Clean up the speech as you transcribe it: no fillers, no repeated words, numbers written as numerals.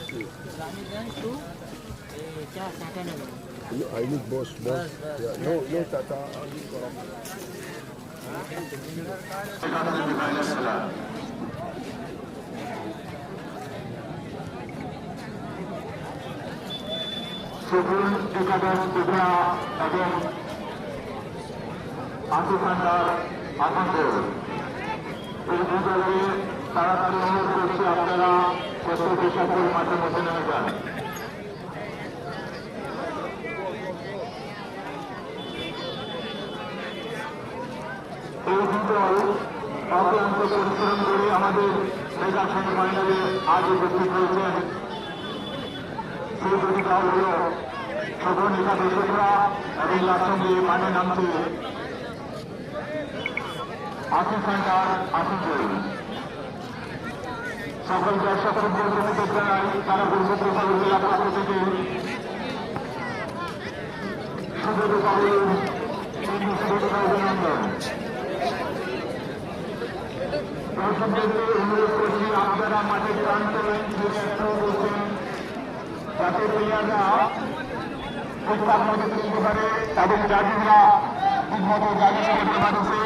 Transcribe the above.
I need boss. Yeah, no Tata. Supreme একাদশ ত্রিপুরা এবং আন্তর্জাতিক আতঙ্ক এই দুদলকে তাড়াতাড়ি অনুরোধ করছি আপনারা প্রত্যেকে সকল মাঠের মধ্যে নেমে যান। এই দুদল অক্লান্ত পরিশ্রম করে আমাদের মেগা সেমিফাইনালে আজ উপস্থিত হয়েছেন। সেই দুটি দল হল শোভন একাদশরা এবং তার সঙ্গে মাঠে নামছে আসিফ সেন্টার আসিফুল। সকল দর্শক বন্ধুদের জানাই তারা দুর্গোৎসব জেলা পক্ষ থেকে শুভ দীপাবলির অভিনন্দন। দর্শকদেরকে অনুরোধ করছি আপনারা মাঠে প্রান্ত বলছেন যাতে প্লেয়াররা ঠিকঠাক মতো খেলতে পারে এবং জাতিরা ঠিক মতো জায়গা করতে পারছে।